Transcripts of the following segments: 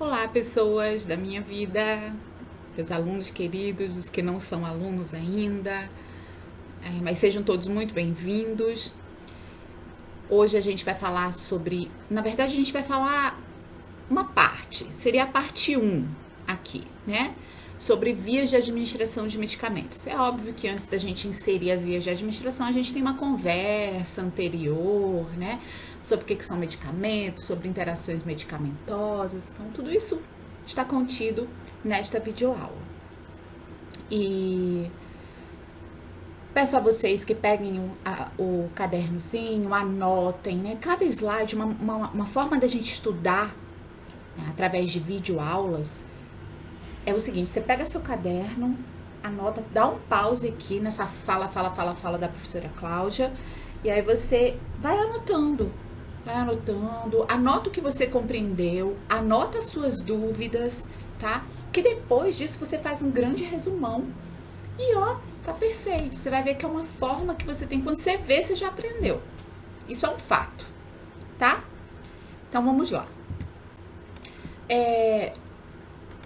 Olá, pessoas da minha vida, meus alunos queridos, os que não são alunos ainda, mas sejam todos muito bem-vindos. Hoje a gente vai falar sobre, na verdade a gente vai falar uma parte, seria a parte 1 aqui, né? Sobre vias de administração de medicamentos. É óbvio que antes da gente inserir as vias de administração, a gente tem uma conversa anterior, né? Sobre o que são medicamentos, sobre interações medicamentosas. Então, tudo isso está contido nesta videoaula. E peço a vocês que peguem o cadernozinho, anotem, né? Cada slide, uma forma da gente estudar, né, através de videoaulas, é o seguinte: você pega seu caderno, anota, dá um pause aqui nessa fala da professora Cláudia, e aí você vai anotando, anota o que você compreendeu, anota as suas dúvidas, tá? Que depois disso você faz um grande resumão e ó, tá perfeito. Você vai ver que é uma forma que você tem, quando você vê, você já aprendeu. Isso é um fato, tá? Então vamos lá.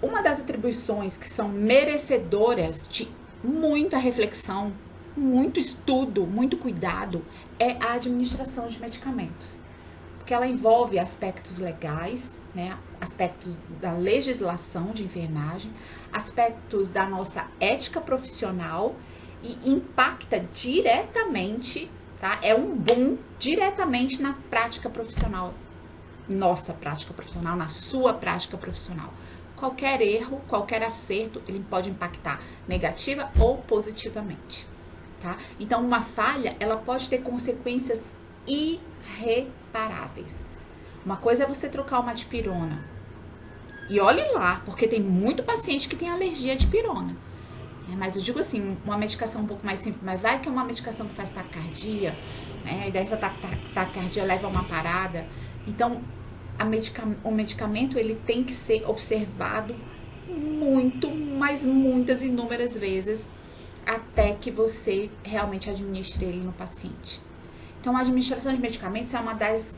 Uma das atribuições que são merecedoras de muita reflexão, muito estudo, muito cuidado, é a administração de medicamentos. Porque ela envolve aspectos legais, né, aspectos da legislação de enfermagem, aspectos da nossa ética profissional e impacta diretamente, tá? É um boom diretamente na prática profissional, nossa prática profissional, na sua prática profissional. Qualquer erro, qualquer acerto, ele pode impactar negativa ou positivamente, tá? Então, uma falha, ela pode ter consequências irreparáveis. Uma coisa é você trocar uma dipirona. E olhe lá, porque tem muito paciente que tem alergia à dipirona. Mas eu digo assim, uma medicação um pouco mais simples, mas vai que é uma medicação que faz taquicardia, né? E daí essa taquicardia leva a uma parada. Então, o medicamento, ele tem que ser observado muito, mas muitas, inúmeras vezes, até que você realmente administre ele no paciente. Então, a administração de medicamentos é uma das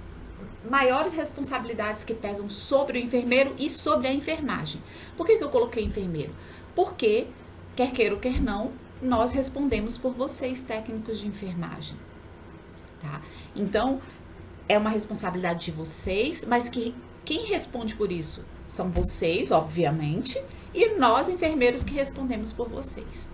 maiores responsabilidades que pesam sobre o enfermeiro e sobre a enfermagem. Por que eu coloquei enfermeiro? Porque, quer queira ou quer não, nós respondemos por vocês, técnicos de enfermagem, tá? Então, é uma responsabilidade de vocês, mas que quem responde por isso são vocês, obviamente, e nós, enfermeiros, que respondemos por vocês,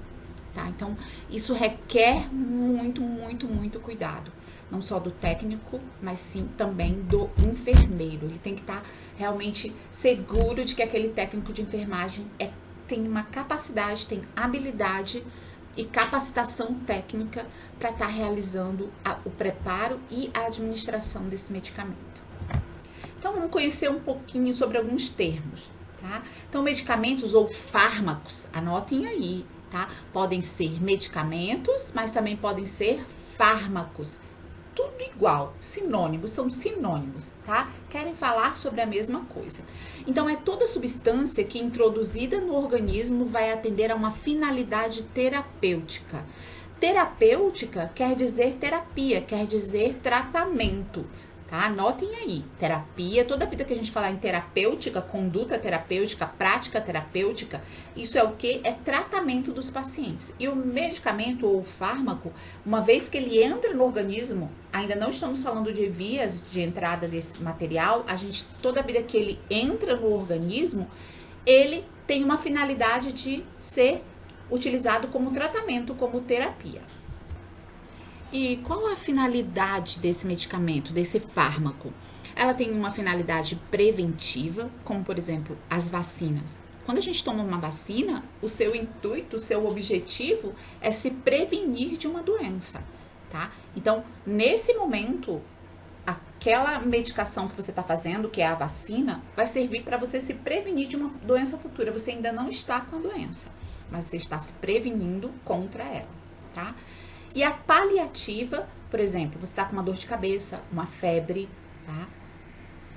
tá? Então, isso requer muito, muito, muito cuidado. Não só do técnico, mas sim também do enfermeiro. Ele tem que estar realmente seguro de que aquele técnico de enfermagem tem uma capacidade, tem habilidade e capacitação técnica para estar realizando o preparo e a administração desse medicamento. Então, vamos conhecer um pouquinho sobre alguns termos, tá? Então, medicamentos ou fármacos, anotem aí, tá? Podem ser medicamentos, mas também podem ser fármacos. Tudo igual, sinônimos, são sinônimos, tá? Querem falar sobre a mesma coisa. Então, é toda substância que, introduzida no organismo, vai atender a uma finalidade terapêutica. Terapêutica quer dizer terapia, quer dizer tratamento, tá? Anotem aí, terapia, toda vida que a gente falar em terapêutica, conduta terapêutica, prática terapêutica, isso é o que? É tratamento dos pacientes. E o medicamento ou o fármaco, uma vez que ele entra no organismo, ainda não estamos falando de vias de entrada desse material, toda vida que ele entra no organismo, ele tem uma finalidade de ser utilizado como tratamento, como terapia. E qual a finalidade desse medicamento, desse fármaco? Ela tem uma finalidade preventiva, como por exemplo, as vacinas. Quando a gente toma uma vacina, o seu intuito, o seu objetivo é se prevenir de uma doença, tá? Então, nesse momento, aquela medicação que você está fazendo, que é a vacina, vai servir para você se prevenir de uma doença futura. Você ainda não está com a doença, mas você está se prevenindo contra ela, tá? E a paliativa, por exemplo, você está com uma dor de cabeça, uma febre, tá?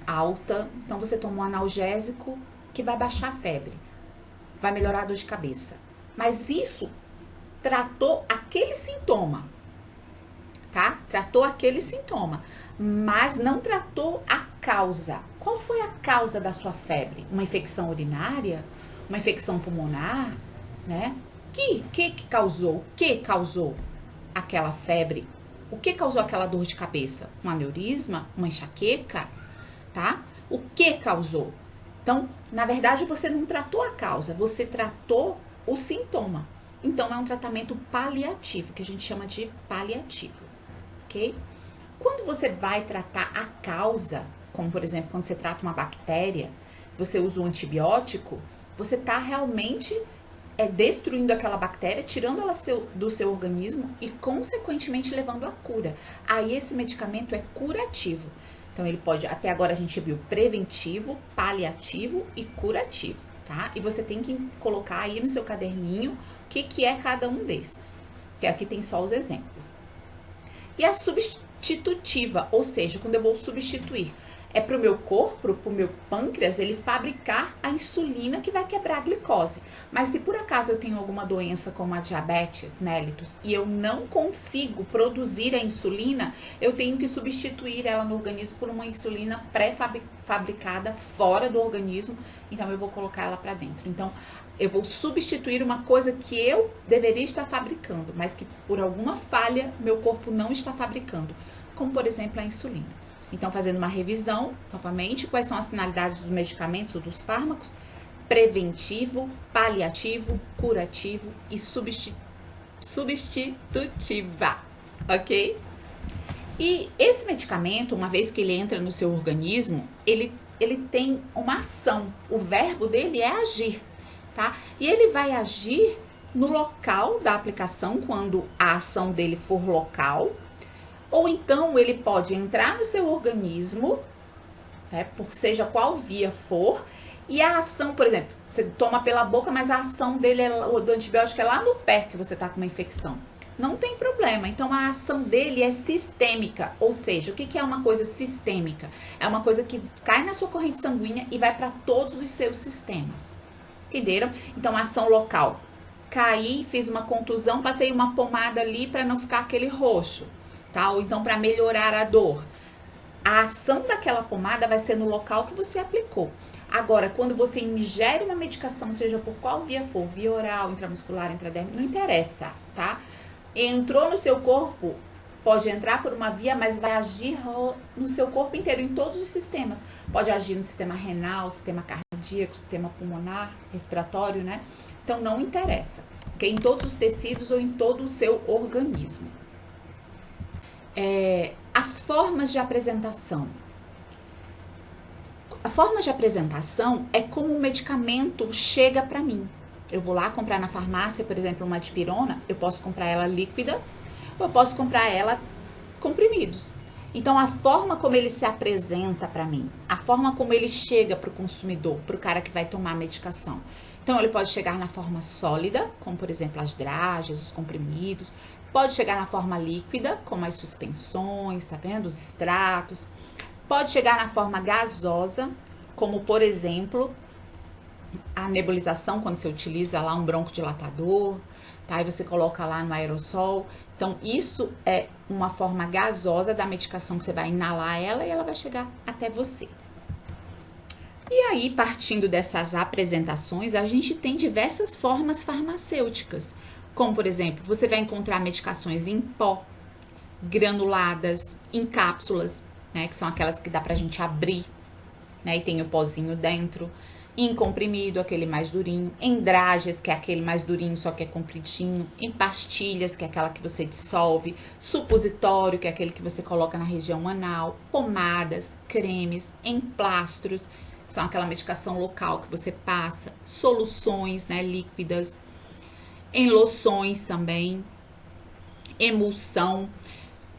Alta, então você toma um analgésico que vai baixar a febre, vai melhorar a dor de cabeça. Mas isso tratou aquele sintoma, tá? Tratou aquele sintoma, mas não tratou a causa. Qual foi a causa da sua febre? Uma infecção urinária? Uma infecção pulmonar? Né? Que causou? O que causou aquela febre? O que causou aquela dor de cabeça? Um aneurisma? Uma enxaqueca? Tá? O que causou? Então, na verdade, você não tratou a causa, você tratou o sintoma. Então, é um tratamento paliativo, que a gente chama de paliativo, ok? Quando você vai tratar a causa, como por exemplo, quando você trata uma bactéria, você usa um antibiótico, você está realmente destruindo aquela bactéria, tirando ela do seu organismo e, consequentemente, levando à cura. Aí, esse medicamento é curativo. Então, ele pode, até agora a gente viu preventivo, paliativo e curativo, tá? E você tem que colocar aí no seu caderninho o que é cada um desses, que aqui tem só os exemplos. E a substitutiva, ou seja, quando eu vou substituir, é para o meu corpo, para o meu pâncreas, ele fabricar a insulina que vai quebrar a glicose. Mas se por acaso eu tenho alguma doença como a diabetes mellitus e eu não consigo produzir a insulina, eu tenho que substituir ela no organismo por uma insulina pré-fabricada fora do organismo, então eu vou colocar ela para dentro. Então, eu vou substituir uma coisa que eu deveria estar fabricando, mas que por alguma falha meu corpo não está fabricando, como por exemplo a insulina. Então, fazendo uma revisão, novamente, quais são as finalidades dos medicamentos ou dos fármacos? Preventivo, paliativo, curativo e substitutiva, ok? E esse medicamento, uma vez que ele entra no seu organismo, ele tem uma ação. O verbo dele é agir, tá? E ele vai agir no local da aplicação, quando a ação dele for local, ou então ele pode entrar no seu organismo, né, por seja qual via for, e a ação, por exemplo, você toma pela boca, mas a ação dele, do antibiótico, é lá no pé que você está com uma infecção. Não tem problema. Então, a ação dele é sistêmica, ou seja, o que é uma coisa sistêmica? É uma coisa que cai na sua corrente sanguínea e vai para todos os seus sistemas. Entenderam? Então, a ação local. Caí, fiz uma contusão, passei uma pomada ali para não ficar aquele roxo. Tá? Ou então para melhorar a dor. A ação daquela pomada vai ser no local que você aplicou. Agora, quando você ingere uma medicação, seja por qual via for, via oral, intramuscular, intradérmica, não interessa, tá? Entrou no seu corpo, pode entrar por uma via, mas vai agir no seu corpo inteiro, em todos os sistemas. Pode agir no sistema renal, sistema cardíaco, sistema pulmonar, respiratório, né? Então, não interessa, ok? Em todos os tecidos ou em todo o seu organismo. As formas de apresentação. A forma de apresentação é como o medicamento chega para mim. Eu vou lá comprar na farmácia, por exemplo, uma dipirona, eu posso comprar ela líquida ou eu posso comprar ela comprimidos. Então, a forma como ele se apresenta para mim, a forma como ele chega para o consumidor, para o cara que vai tomar a medicação. Então, ele pode chegar na forma sólida, como por exemplo as drágeas, os comprimidos. Pode chegar na forma líquida, como as suspensões, tá vendo? Os extratos. Pode chegar na forma gasosa, como por exemplo a nebulização, quando você utiliza lá um broncodilatador, tá? E você coloca lá no aerossol. Então, isso é uma forma gasosa da medicação que você vai inalar ela e ela vai chegar até você. E aí, partindo dessas apresentações, a gente tem diversas formas farmacêuticas. Como, por exemplo, você vai encontrar medicações em pó, granuladas, em cápsulas, né, que são aquelas que dá pra gente abrir, né, e tem o pozinho dentro, em comprimido, aquele mais durinho, em drágeas, que é aquele mais durinho, só que é compridinho, em pastilhas, que é aquela que você dissolve, supositório, que é aquele que você coloca na região anal, pomadas, cremes, em plastros, que são aquela medicação local que você passa, soluções, né, líquidas, em loções também, emulsão,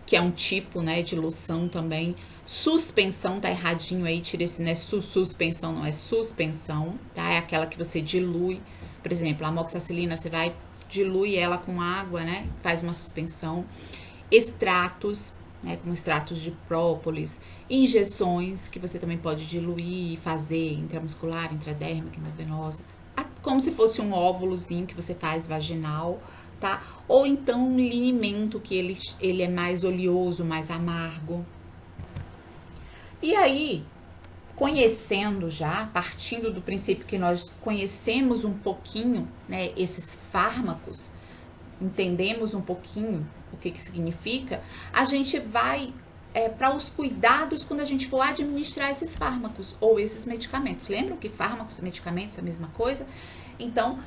que é um tipo, né, de loção também, suspensão, tá erradinho aí, tira esse, não é suspensão, não é suspensão, tá, é aquela que você dilui, por exemplo, a amoxicilina, você vai, dilui ela com água, né, faz uma suspensão, extratos, né, como extratos de própolis, injeções, que você também pode diluir e fazer intramuscular, intradérmica, endovenosa, como se fosse um óvulozinho que você faz vaginal, tá? Ou então um linimento que ele é mais oleoso, mais amargo. E aí, conhecendo já, partindo do princípio que nós conhecemos um pouquinho, né, esses fármacos, entendemos um pouquinho o que significa, a gente vai para os cuidados quando a gente for administrar esses fármacos ou esses medicamentos. Lembram que fármacos e medicamentos é a mesma coisa? Então,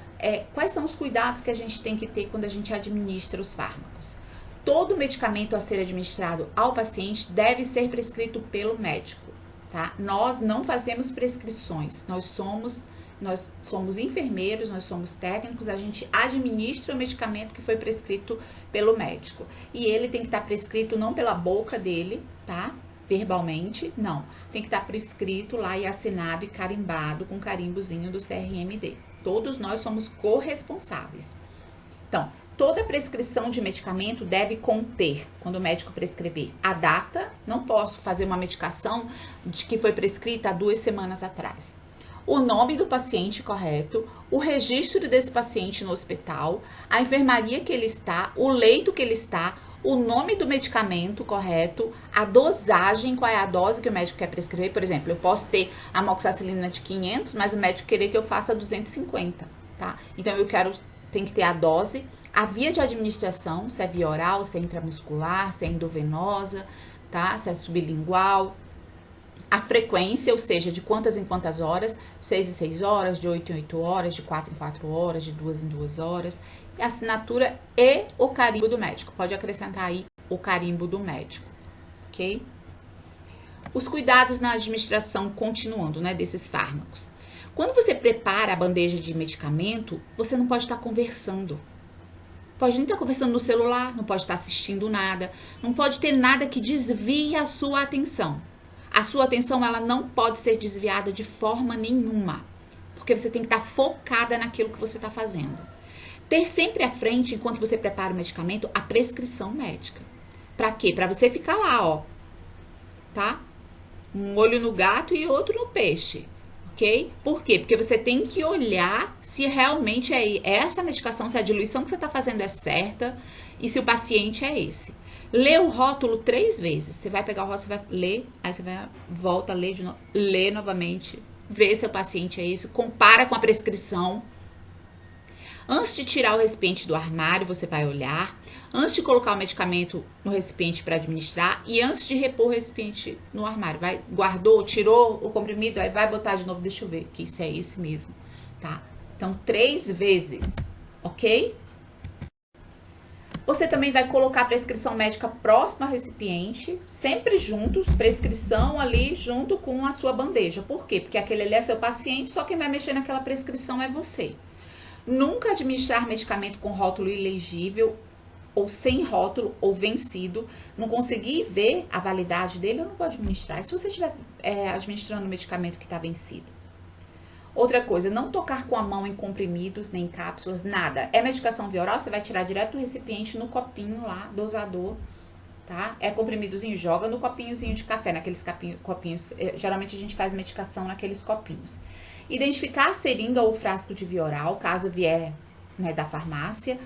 quais são os cuidados que a gente tem que ter quando a gente administra os fármacos? Todo medicamento a ser administrado ao paciente deve ser prescrito pelo médico, tá? Nós não fazemos prescrições, nós somos enfermeiros, nós somos técnicos, a gente administra o medicamento que foi prescrito pelo médico. E ele tem que estar prescrito não pela boca dele, tá? Verbalmente, não. Tem que estar prescrito lá e assinado e carimbado com carimbozinho do CRMD. Todos nós somos corresponsáveis. Então, toda prescrição de medicamento deve conter, quando o médico prescrever, a data. Não posso fazer uma medicação de que foi prescrita há 2 semanas atrás. O nome do paciente correto, o registro desse paciente no hospital, a enfermaria que ele está, o leito que ele está, o nome do medicamento correto, a dosagem, qual é a dose que o médico quer prescrever. Por exemplo, eu posso ter amoxicilina de 500, mas o médico querer que eu faça 250, tá? Então, tem que ter a dose, a via de administração, se é via oral, se é intramuscular, se é endovenosa, tá? Se é sublingual. A frequência, ou seja, de quantas em quantas horas, 6 em 6 horas, de 8 em 8 horas, de 4 em 4 horas, de 2 em 2 horas. A assinatura e o carimbo do médico. Pode acrescentar aí o carimbo do médico, ok? Os cuidados na administração, continuando, né, desses fármacos. Quando você prepara a bandeja de medicamento, você não pode estar conversando. Pode nem estar conversando no celular, não pode estar assistindo nada, não pode ter nada que desvie a sua atenção. A sua atenção, ela não pode ser desviada de forma nenhuma, porque você tem que estar focada naquilo que você está fazendo. Ter sempre à frente, enquanto você prepara o medicamento, a prescrição médica. Pra quê? Pra você ficar lá, ó, tá? Um olho no gato e outro no peixe, ok? Por quê? Porque você tem que olhar se realmente é essa medicação, se a diluição que você está fazendo é certa e se o paciente é esse. Lê o rótulo 3 vezes. Você vai pegar o rótulo, você vai ler, aí você volta a ler de novo, lê novamente, vê se o paciente é esse, compara com a prescrição. Antes de tirar o recipiente do armário, você vai olhar. Antes de colocar o medicamento no recipiente para administrar e antes de repor o recipiente no armário. Guardou, tirou o comprimido, aí vai botar de novo, deixa eu ver que isso é esse mesmo, tá? Então, 3 vezes, ok? Você também vai colocar a prescrição médica próxima ao recipiente, sempre juntos, prescrição ali junto com a sua bandeja. Por quê? Porque aquele ali é seu paciente, só quem vai mexer naquela prescrição é você. Nunca administrar medicamento com rótulo ilegível, ou sem rótulo, ou vencido. Não conseguir ver a validade dele, eu não vou administrar. E se você estiver administrando um medicamento que está vencido? Outra coisa, não tocar com a mão em comprimidos, nem cápsulas, nada. É medicação via oral, você vai tirar direto do recipiente no copinho lá, dosador, tá? É comprimidozinho, joga no copinhozinho de café, naqueles copinhos. Geralmente a gente faz medicação naqueles copinhos. Identificar a seringa ou frasco de via oral, caso vier, né, da farmácia.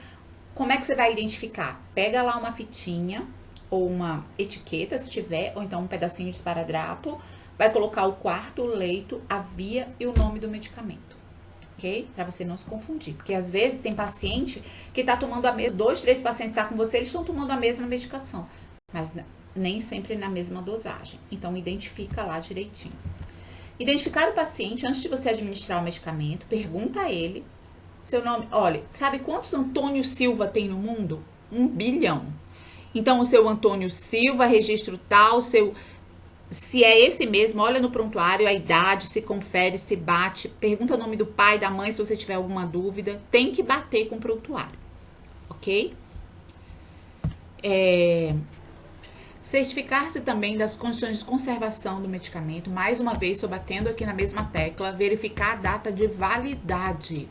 Como é que você vai identificar? Pega lá uma fitinha ou uma etiqueta, se tiver, ou então um pedacinho de esparadrapo. Vai colocar o quarto, o leito, a via e o nome do medicamento, ok? Pra você não se confundir. Porque às vezes tem paciente que tá tomando a mesma, 2, 3 pacientes que tá com você, eles estão tomando a mesma medicação. Mas nem sempre na mesma dosagem. Então, identifica lá direitinho. Identificar o paciente antes de você administrar o medicamento, pergunta a ele seu nome. Olha, sabe quantos Antônio Silva tem no mundo? 1 bilhão. Então, o seu Antônio Silva, registro tal, se é esse mesmo, olha no prontuário a idade, se confere, se bate, pergunta o nome do pai, da mãe, se você tiver alguma dúvida. Tem que bater com o prontuário, ok? Certificar-se também das condições de conservação do medicamento. Mais uma vez, estou batendo aqui na mesma tecla. Verificar a data de validade.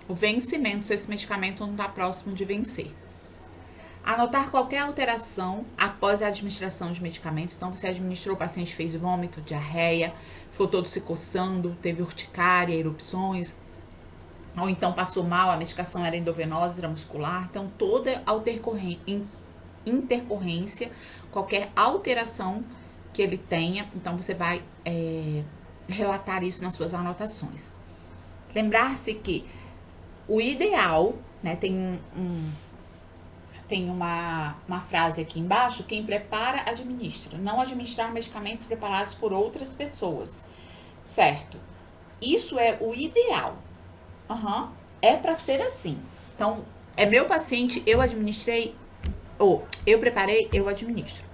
O vencimento, se esse medicamento não está próximo de vencer. Anotar qualquer alteração após a administração de medicamentos. Então, você administrou, o paciente fez vômito, diarreia, ficou todo se coçando, teve urticária, erupções, ou então passou mal, a medicação era endovenosa, era muscular. Então, toda intercorrência, qualquer alteração que ele tenha. Então, você vai relatar isso nas suas anotações. Lembrar-se que o ideal, né, tem uma frase aqui embaixo: quem prepara, administra. Não administrar medicamentos preparados por outras pessoas. Certo? Isso é o ideal. É para ser assim. Então, é meu paciente, eu administrei, ou eu preparei, eu administro.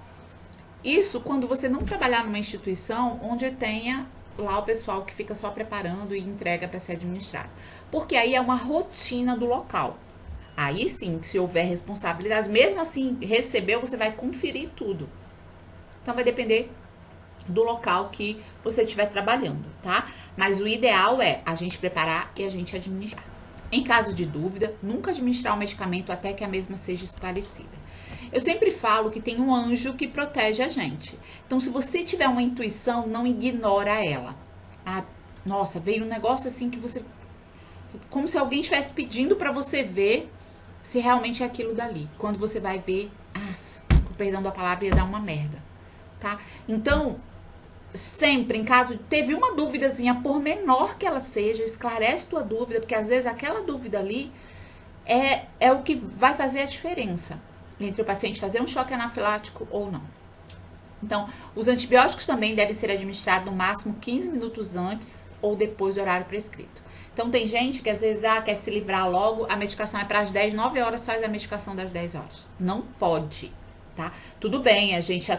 Isso quando você não trabalhar numa instituição onde tenha lá o pessoal que fica só preparando e entrega para ser administrado. Porque aí é uma rotina do local. Aí sim, se houver responsabilidade, mesmo assim, recebeu, você vai conferir tudo. Então vai depender do local que você estiver trabalhando, tá? Mas o ideal é a gente preparar e a gente administrar. Em caso de dúvida, nunca administrar o medicamento até que a mesma seja esclarecida. Eu sempre falo que tem um anjo que protege a gente. Então, se você tiver uma intuição, não ignora ela. Ah, nossa, veio um negócio assim que você... como se alguém estivesse pedindo para você ver se realmente é aquilo dali. Quando você vai ver, com perdão da palavra, ia dar uma merda, tá? Então, sempre, em caso de teve uma dúvidazinha, por menor que ela seja, esclarece tua dúvida, porque às vezes aquela dúvida ali é o que vai fazer a diferença entre o paciente fazer um choque anafilático ou não. Então, os antibióticos também devem ser administrados no máximo 15 minutos antes ou depois do horário prescrito. Então, tem gente que às vezes quer se livrar logo, a medicação é para as 10, 9 horas faz a medicação das 10 horas. Não pode, tá? Tudo bem, a gente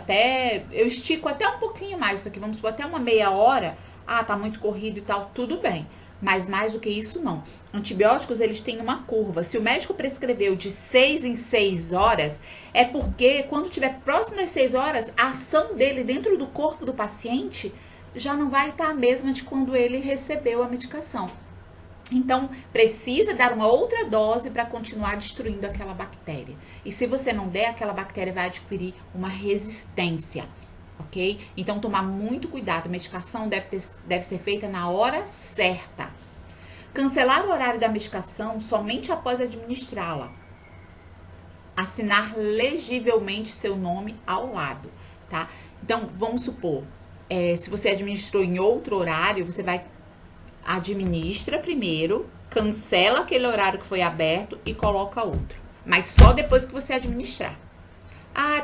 eu estico até um pouquinho mais isso aqui, vamos supor, até uma meia hora, tá muito corrido e tal, tudo bem. Mas mais do que isso, não. Antibióticos, eles têm uma curva. Se o médico prescreveu de 6 em 6 horas, é porque quando estiver próximo das 6 horas, a ação dele dentro do corpo do paciente já não vai estar a mesma de quando ele recebeu a medicação. Então, precisa dar uma outra dose para continuar destruindo aquela bactéria. E se você não der, aquela bactéria vai adquirir uma resistência, ok? Então, tomar muito cuidado. A medicação deve ser feita na hora certa. Cancelar o horário da medicação somente após administrá-la. Assinar legivelmente seu nome ao lado, tá? Então, vamos supor, se você administrou em outro horário, você vai... administra primeiro, cancela aquele horário que foi aberto e coloca outro. Mas só depois que você administrar.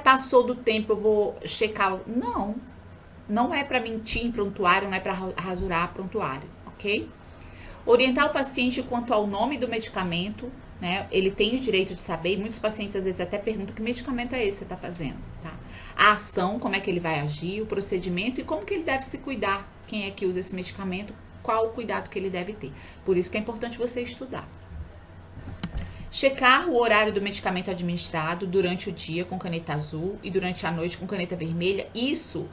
Passou do tempo, eu vou checar. Não é para mentir em prontuário, não é para rasurar prontuário, ok? Orientar o paciente quanto ao nome do medicamento, né? Ele tem o direito de saber, e muitos pacientes às vezes até perguntam que medicamento é esse que você está fazendo, tá? A ação, como é que ele vai agir, o procedimento e como que ele deve se cuidar, quem é que usa esse medicamento, qual o cuidado que ele deve ter. Por isso que é importante você estudar. Checar o horário do medicamento administrado durante o dia com caneta azul e durante a noite com caneta vermelha. Isso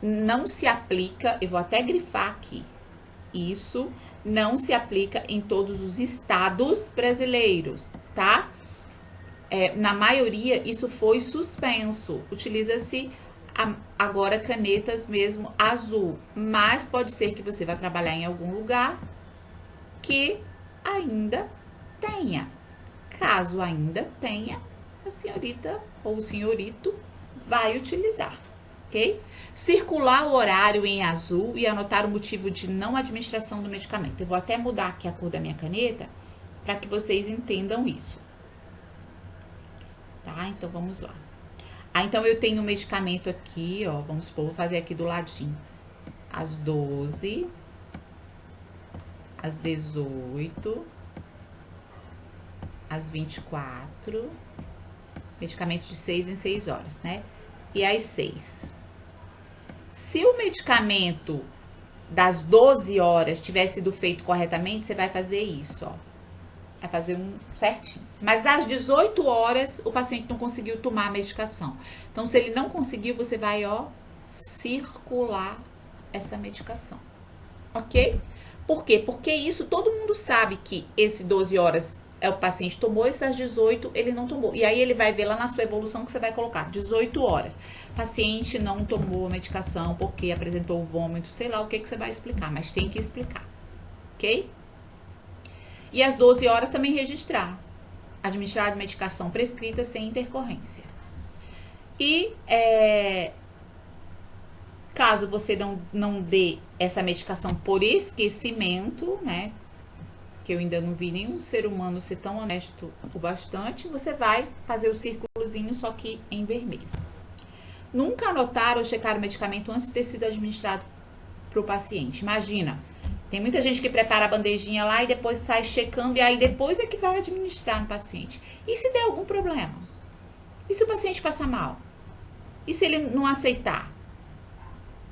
não se aplica, eu vou até grifar aqui, isso não se aplica em todos os estados brasileiros, tá? Na maioria, isso foi suspenso. Utiliza-se agora canetas mesmo azul, mas pode ser que você vá trabalhar em algum lugar que ainda tenha. Caso ainda tenha, a senhorita ou o senhorito vai utilizar, ok? Circular o horário em azul e anotar o motivo de não administração do medicamento. Eu vou até mudar aqui a cor da minha caneta para que vocês entendam isso. Tá? Então, vamos lá. Então, eu tenho o medicamento aqui, ó, vamos supor, vou fazer aqui do ladinho. Às 12, às 18, às 24, medicamento de 6 em 6 horas, né? E às 6. Se o medicamento das 12 horas tiver sido feito corretamente, você vai fazer isso, ó. Vai fazer um certinho. Mas às 18 horas, o paciente não conseguiu tomar a medicação. Então, se ele não conseguiu, você vai, ó, circular essa medicação. Ok? Por quê? Porque isso todo mundo sabe que esse 12 horas o paciente tomou, essas 18 ele não tomou. E aí ele vai ver lá na sua evolução que você vai colocar 18 horas. Paciente não tomou a medicação porque apresentou vômito, sei lá o que você vai explicar, mas tem que explicar. Ok? E às 12 horas também registrar. Administrar a medicação prescrita sem intercorrência. E Caso você não dê essa medicação por esquecimento, né? Que eu ainda não vi nenhum ser humano ser tão honesto o bastante, você vai fazer o círculozinho, só que em vermelho. Nunca anotar ou checar o medicamento antes de ter sido administrado para o paciente. Imagina, tem muita gente que prepara a bandejinha lá e depois sai checando e aí depois é que vai administrar no paciente. E se der algum problema? E se o paciente passar mal? E se ele não aceitar?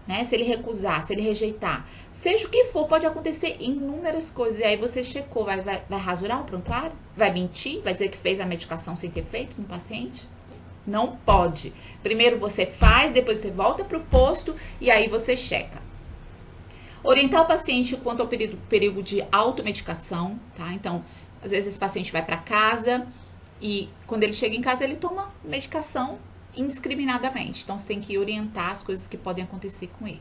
Né? Se ele recusar, se ele rejeitar? Seja o que for, pode acontecer inúmeras coisas. E aí você checou, vai rasurar o prontuário? Vai mentir? Vai dizer que fez a medicação sem ter feito no paciente? Não pode. Primeiro você faz, depois você volta para o posto e aí você checa. Orientar o paciente quanto ao perigo de automedicação, tá? Então, às vezes esse paciente vai para casa e quando ele chega em casa ele toma medicação indiscriminadamente. Então, você tem que orientar as coisas que podem acontecer com ele,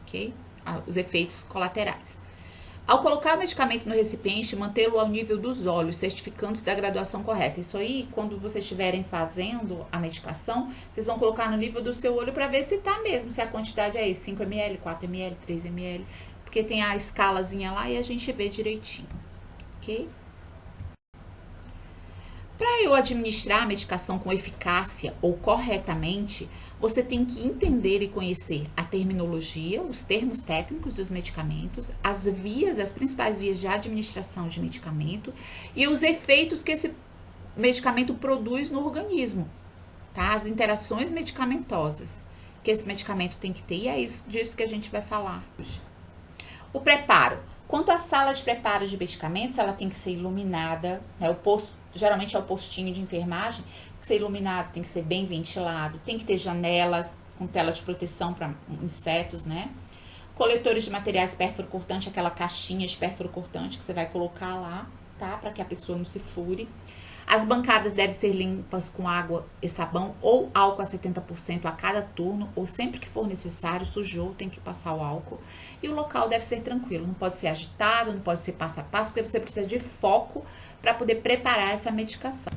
ok? Os efeitos colaterais. Ao colocar o medicamento no recipiente, mantê-lo ao nível dos olhos, certificando-se da graduação correta. Isso aí, quando vocês estiverem fazendo a medicação, vocês vão colocar no nível do seu olho para ver se tá mesmo, se a quantidade é 5 ml, 4 ml, 3 ml, porque tem a escalazinha lá e a gente vê direitinho, ok? Para eu administrar a medicação com eficácia ou corretamente, você tem que entender e conhecer a terminologia, os termos técnicos dos medicamentos, as principais vias de administração de medicamento e os efeitos que esse medicamento produz no organismo, tá? As interações medicamentosas que esse medicamento tem que ter, e é disso que a gente vai falar hoje. O preparo. Quanto à sala de preparo de medicamentos, ela tem que ser iluminada, né? O posto, geralmente é o postinho de enfermagem, tem que ser iluminado, tem que ser bem ventilado, tem que ter janelas com tela de proteção para insetos, né? Coletores de materiais pérfuro-cortante, aquela caixinha de pérfuro-cortante que você vai colocar lá, tá? Para que a pessoa não se fure. As bancadas devem ser limpas com água e sabão ou álcool a 70% a cada turno, ou sempre que for necessário, sujou, tem que passar o álcool. E o local deve ser tranquilo, não pode ser agitado, não pode ser passo a passo, porque você precisa de foco para poder preparar essa medicação.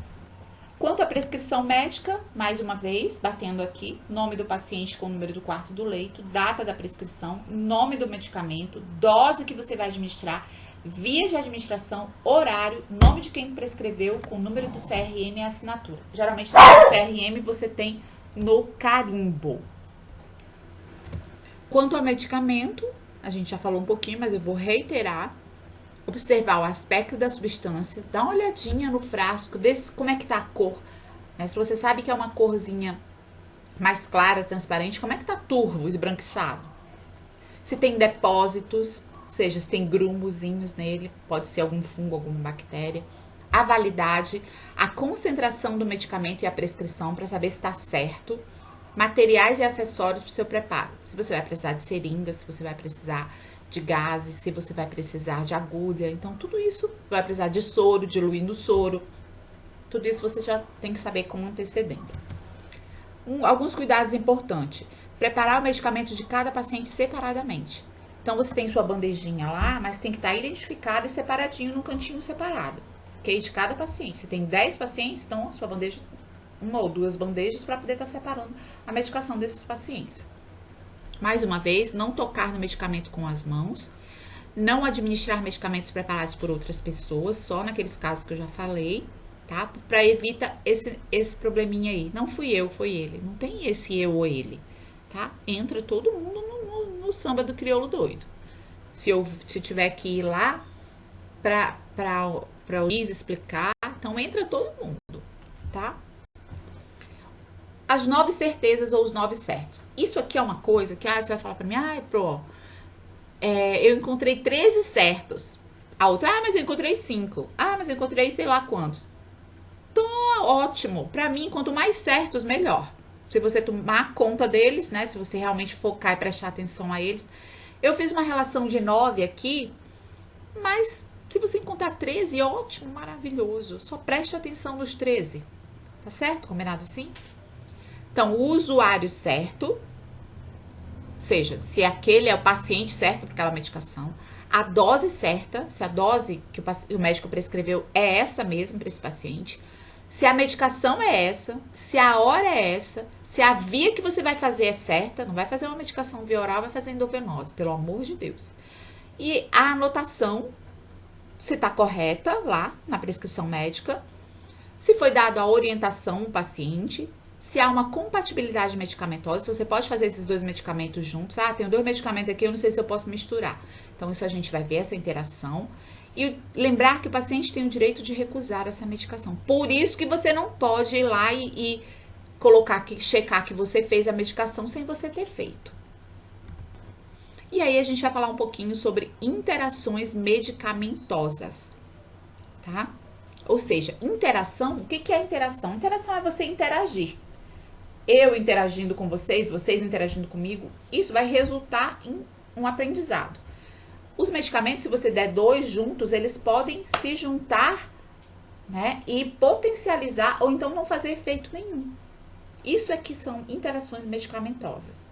Quanto à prescrição médica, mais uma vez, batendo aqui, nome do paciente com o número do quarto do leito, data da prescrição, nome do medicamento, dose que você vai administrar, via de administração, horário, nome de quem prescreveu, com o número do CRM e assinatura. Geralmente, o número do CRM você tem no carimbo. Quanto ao medicamento, a gente já falou um pouquinho, mas eu vou reiterar. Observar o aspecto da substância, dá uma olhadinha no frasco, ver como é que tá a cor. Né? Se você sabe que é uma corzinha mais clara, transparente, como é que tá turvo, esbranquiçado? Se tem depósitos, ou seja, se tem grumos nele, pode ser algum fungo, alguma bactéria. A validade, a concentração do medicamento e a prescrição para saber se está certo. Materiais e acessórios para o seu preparo. Se você vai precisar de seringa, se você vai precisar de gases, se você vai precisar de agulha. Então, tudo isso vai precisar de soro, diluindo o soro. Tudo isso você já tem que saber com antecedência. Alguns cuidados importantes. Preparar o medicamento de cada paciente separadamente. Então, você tem sua bandejinha lá, mas tem que estar identificado e separadinho num cantinho separado, ok? De cada paciente. Se tem 10 pacientes, então a sua bandeja, uma ou duas bandejas para poder estar separando a medicação desses pacientes. Mais uma vez, não tocar no medicamento com as mãos, não administrar medicamentos preparados por outras pessoas, só naqueles casos que eu já falei, tá? Para evitar esse probleminha aí. Não fui eu, foi ele. Não tem esse eu ou ele, tá? Entra todo mundo no samba do crioulo doido. Se tiver que ir lá para o Luiz explicar, então entra todo mundo, tá? As 9 certezas ou os 9 certos. Isso aqui é uma coisa que você vai falar pra mim, eu encontrei 13 certos. A outra, mas eu encontrei 5. Mas eu encontrei sei lá quantos. Então, ótimo. Pra mim, quanto mais certos, melhor. Se você tomar conta deles, né? Se você realmente focar e prestar atenção a eles. Eu fiz uma relação de 9 aqui, mas se você encontrar 13, ótimo, maravilhoso. Só preste atenção nos 13. Tá certo? Combinado assim? Então, o usuário certo, ou seja, se aquele é o paciente certo para aquela medicação, a dose certa, se a dose que o médico prescreveu é essa mesmo para esse paciente, se a medicação é essa, se a hora é essa, Se a via que você vai fazer é certa, não vai fazer uma medicação via oral, vai fazer endovenosa, pelo amor de Deus. E a anotação, se está correta lá na prescrição médica, se foi dado a orientação ao paciente, se há uma compatibilidade medicamentosa, se você pode fazer esses dois medicamentos juntos. Ah, tenho 2 medicamentos aqui, eu não sei se eu posso misturar. Então, isso a gente vai ver essa interação. E lembrar que o paciente tem o direito de recusar essa medicação. Por isso que você não pode ir lá e colocar aqui, checar que você fez a medicação sem você ter feito. E aí a gente vai falar um pouquinho sobre interações medicamentosas, tá? Ou seja, interação, o que é interação? Interação é você interagir. Eu interagindo com vocês, vocês interagindo comigo, isso vai resultar em um aprendizado. Os medicamentos, se você der 2 juntos, eles podem se juntar, né, e potencializar ou então não fazer efeito nenhum. Isso é que são interações medicamentosas.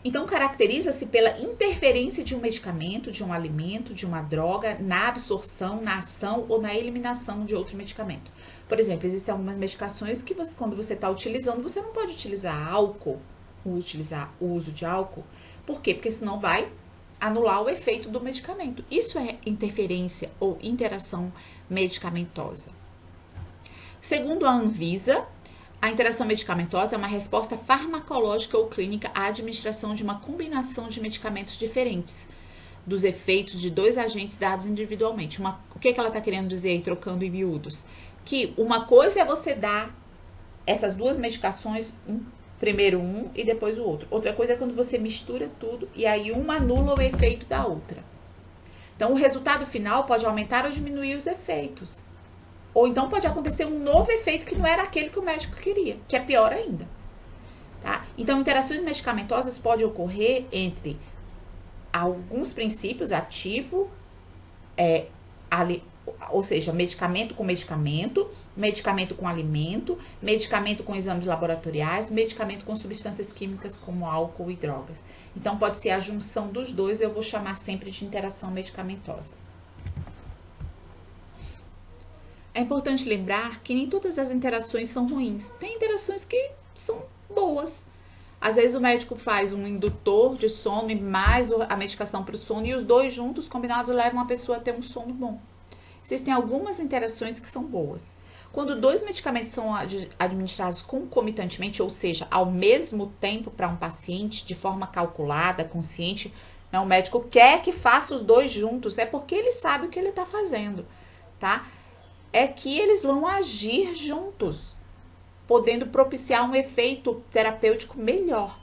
Então, caracteriza-se pela interferência de um medicamento, de um alimento, de uma droga na absorção, na ação ou na eliminação de outro medicamento. Por exemplo, existem algumas medicações que você, quando você está utilizando, você não pode utilizar álcool, utilizar o uso de álcool. Por quê? Porque senão vai anular o efeito do medicamento. Isso é interferência ou interação medicamentosa. Segundo a Anvisa, a interação medicamentosa é uma resposta farmacológica ou clínica à administração de uma combinação de medicamentos diferentes, dos efeitos de 2 agentes dados individualmente. O que ela está querendo dizer aí, trocando em miúdos? Que uma coisa é você dar essas 2 medicações, primeiro um e depois o outro. Outra coisa é quando você mistura tudo e aí uma anula o efeito da outra. Então, o resultado final pode aumentar ou diminuir os efeitos. Ou então pode acontecer um novo efeito que não era aquele que o médico queria, que é pior ainda. Tá? Então, interações medicamentosas podem ocorrer entre alguns princípios ativo, ou seja, medicamento com medicamento, medicamento com alimento, medicamento com exames laboratoriais, medicamento com substâncias químicas como álcool e drogas. Então, pode ser a junção dos dois, eu vou chamar sempre de interação medicamentosa. É importante lembrar que nem todas as interações são ruins. Tem interações que são boas. Às vezes o médico faz um indutor de sono e mais a medicação para o sono e os 2 juntos, combinados, levam a pessoa a ter um sono bom. Existem algumas interações que são boas. Quando 2 medicamentos são administrados concomitantemente, ou seja, ao mesmo tempo para um paciente, de forma calculada, consciente, não, o médico quer que faça os 2 juntos, é porque ele sabe o que ele está fazendo, tá? É que eles vão agir juntos, podendo propiciar um efeito terapêutico melhor.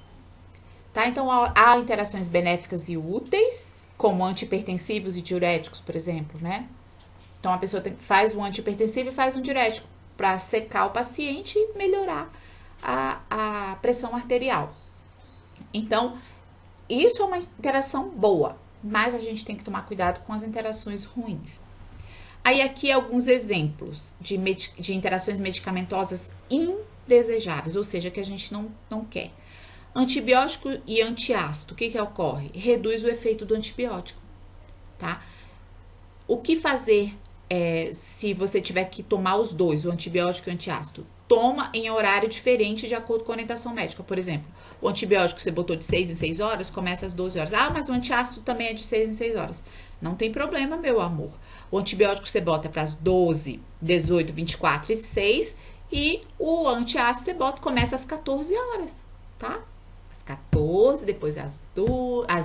Tá? Então, há interações benéficas e úteis, como antihipertensivos e diuréticos, por exemplo, né? Então, a pessoa faz um antihipertensivo e faz um diurético para secar o paciente e melhorar a pressão arterial. Então, isso é uma interação boa, mas a gente tem que tomar cuidado com as interações ruins. Aí aqui alguns exemplos de interações medicamentosas indesejáveis, ou seja, que a gente não quer. Antibiótico e antiácido, o que ocorre? Reduz o efeito do antibiótico, tá? O que fazer se você tiver que tomar os 2, o antibiótico e o antiácido? Toma em horário diferente de acordo com a orientação médica. Por exemplo, o antibiótico você botou de 6 em 6 horas, começa às 12 horas. Ah, mas o antiácido também é de 6 em 6 horas. Não tem problema, meu amor. O antibiótico você bota para as 12, 18, 24 e 6 e o antiácido você começa às 14 horas, tá? Às 14, depois às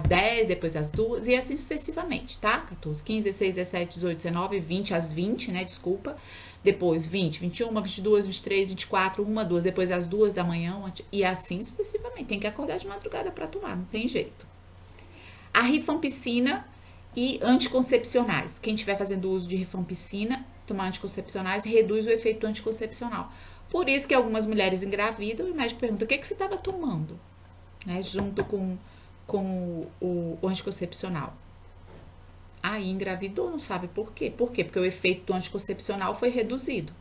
10, depois às 2 e assim sucessivamente, tá? 14, 15, 16, 17, 18, 19, 20, às 20, né? Desculpa. Depois 20, 21, 22, 23, 24, 1, 2, depois às 2 da manhã e assim sucessivamente. Tem que acordar de madrugada para tomar, não tem jeito. A rifampicina e anticoncepcionais. Quem estiver fazendo uso de rifampicina, tomar anticoncepcionais, reduz o efeito anticoncepcional. Por isso que algumas mulheres engravidam e o médico pergunta, o que você estava tomando? Né, junto com o anticoncepcional. Aí engravidou, não sabe por quê. Por quê? Porque o efeito do anticoncepcional foi reduzido.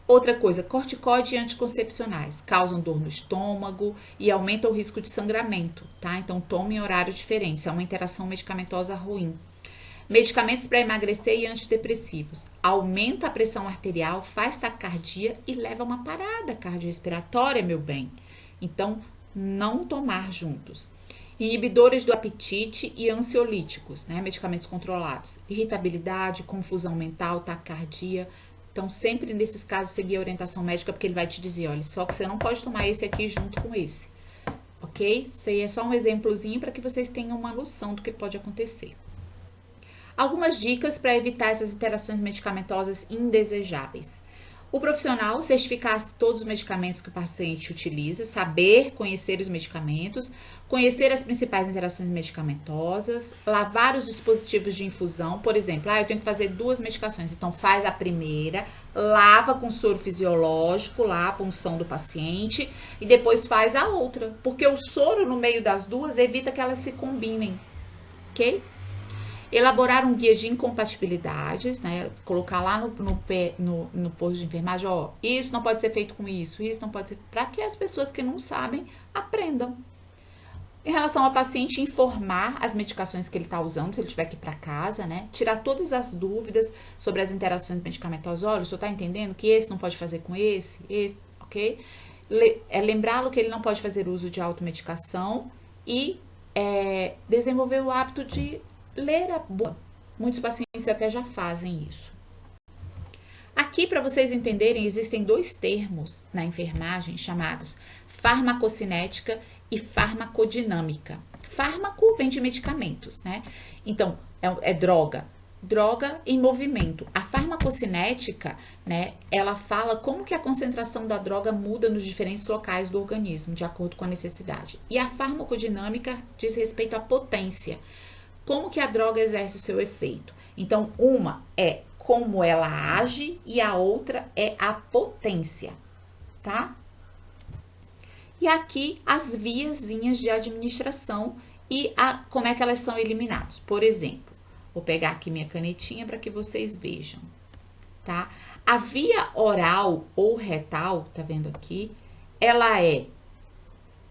Outra coisa, corticoide e anticoncepcionais causam dor no estômago e aumentam o risco de sangramento, tá? Então tome em horário diferente, é uma interação medicamentosa ruim. Medicamentos para emagrecer e antidepressivos. Aumenta a pressão arterial, faz taquicardia e leva a uma parada cardiorrespiratória, meu bem. Então, não tomar juntos. Inibidores do apetite e ansiolíticos, né? Medicamentos controlados. Irritabilidade, confusão mental, taquicardia. Então, sempre nesses casos, seguir a orientação médica, porque ele vai te dizer, olha, só que você não pode tomar esse aqui junto com esse. Ok? Isso aí é só um exemplozinho para que vocês tenham uma noção do que pode acontecer. Algumas dicas para evitar essas interações medicamentosas indesejáveis. O profissional certificar todos os medicamentos que o paciente utiliza, saber conhecer os medicamentos, conhecer as principais interações medicamentosas, lavar os dispositivos de infusão, por exemplo, eu tenho que fazer 2 medicações, então faz a primeira, lava com soro fisiológico lá a punção do paciente e depois faz a outra, porque o soro no meio das duas evita que elas se combinem, ok? Elaborar um guia de incompatibilidades, né? Colocar lá no posto de enfermagem, ó, isso não pode ser feito com isso não pode ser, para que as pessoas que não sabem aprendam. Em relação ao paciente, informar as medicações que ele está usando, se ele tiver que ir para casa, né? Tirar todas as dúvidas sobre as interações medicamentosas. Olha, o senhor está entendendo que esse não pode fazer com esse, ok? Lembrá-lo que ele não pode fazer uso de automedicação e desenvolver o hábito de ler a bula. Muitos pacientes até já fazem isso. Aqui, para vocês entenderem, existem 2 termos na enfermagem chamados farmacocinética e farmacodinâmica. Fármaco vem de medicamentos, né? Então, é droga. Droga em movimento. A farmacocinética, né, ela fala como que a concentração da droga muda nos diferentes locais do organismo, de acordo com a necessidade. E a farmacodinâmica diz respeito à potência. Como que a droga exerce o seu efeito? Então, uma é como ela age e a outra é a potência, tá? E aqui as viazinhas de administração e como é que elas são eliminadas. Por exemplo, vou pegar aqui minha canetinha para que vocês vejam, tá? A via oral ou retal, tá vendo aqui? Ela é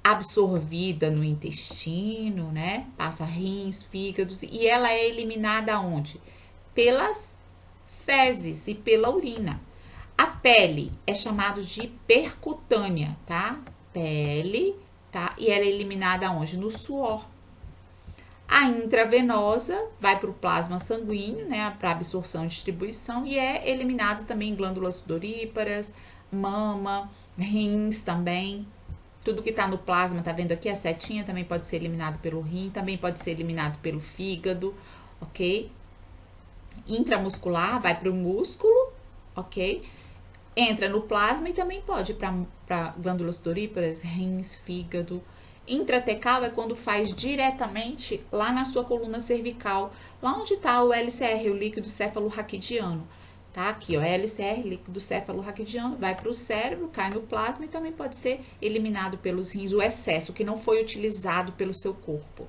absorvida no intestino, né? Passa rins, fígados e ela é eliminada onde? Pelas fezes e pela urina. A pele é chamado de percutânea, tá? Pele, tá? E ela é eliminada onde? No suor. A intravenosa vai para o plasma sanguíneo, né? Para absorção e distribuição e é eliminado também em glândulas sudoríparas, mama, rins também. Tudo que tá no plasma, tá vendo aqui? A setinha também pode ser eliminado pelo rim, também pode ser eliminado pelo fígado, ok? Intramuscular vai para o músculo, ok? Entra no plasma e também pode ir para glândulas sudoríparas, rins, fígado. Intratecal é quando faz diretamente lá na sua coluna cervical, lá onde está o LCR, o líquido cefalorraquidiano. Tá? Aqui, ó, LCR, líquido cefalorraquidiano, vai para o cérebro, cai no plasma e também pode ser eliminado pelos rins, o excesso que não foi utilizado pelo seu corpo.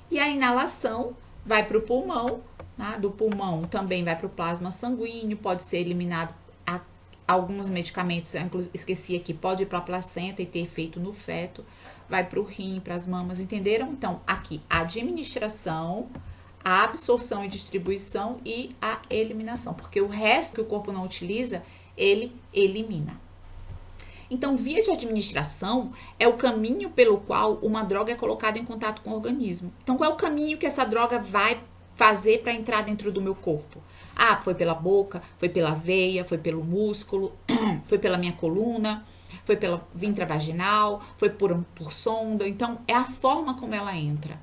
E a inalação vai para o pulmão, tá? Do pulmão também vai para o plasma sanguíneo, pode ser eliminado alguns medicamentos, esqueci aqui, pode ir para a placenta e ter efeito no feto, vai para o rim, para as mamas, entenderam? Então, aqui, a administração, a absorção e distribuição e a eliminação, porque o resto que o corpo não utiliza, ele elimina. Então, via de administração é o caminho pelo qual uma droga é colocada em contato com o organismo. Então, qual é o caminho que essa droga vai fazer para entrar dentro do meu corpo? Ah, foi pela boca, foi pela veia, foi pelo músculo, foi pela minha coluna, foi pela via intravaginal, foi por sonda. Então, é a forma como ela entra.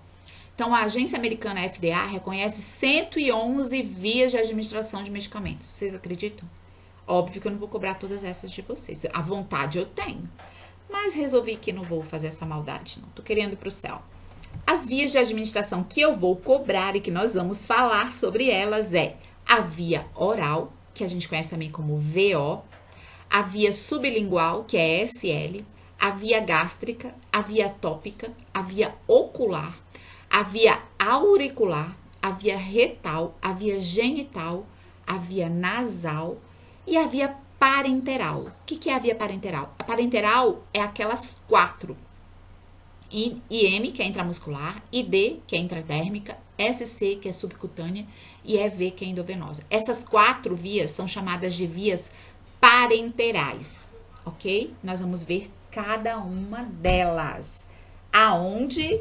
Então, a agência americana FDA reconhece 111 vias de administração de medicamentos. Vocês acreditam? Óbvio que eu não vou cobrar todas essas de vocês. A vontade eu tenho. Mas resolvi que não vou fazer essa maldade, não. Tô querendo ir pro céu. As vias de administração que eu vou cobrar e que nós vamos falar sobre elas é a via oral, que a gente conhece também como VO, a via sublingual, que é SL, a via gástrica, a via tópica, a via ocular, a via auricular, a via retal, a via genital, a via nasal e a via parenteral. O que é a via parenteral? A parenteral é aquelas 4. IM, que é intramuscular, ID, que é intradérmica, SC, que é subcutânea, e EV, que é endovenosa. Essas 4 vias são chamadas de vias parenterais, ok? Nós vamos ver cada uma delas. Aonde?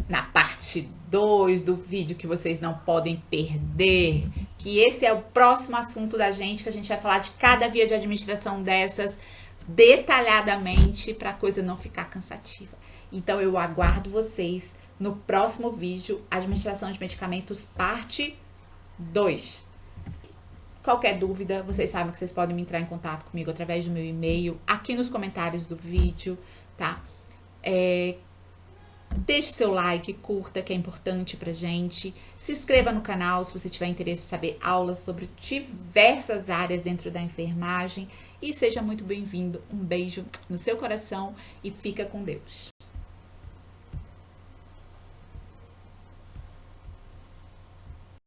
Na parte 2 do vídeo, que vocês não podem perder, que esse é o próximo assunto da gente, que a gente vai falar de cada via de administração dessas detalhadamente, para a coisa não ficar cansativa. Então eu aguardo vocês no próximo vídeo, administração de medicamentos parte 2. Qualquer dúvida, vocês sabem que vocês podem me entrar em contato comigo através do meu e-mail, aqui nos comentários do vídeo, tá? Deixe seu like, curta, que é importante pra gente. Se inscreva no canal se você tiver interesse em saber aulas sobre diversas áreas dentro da enfermagem. E seja muito bem-vindo. Um beijo no seu coração e fica com Deus.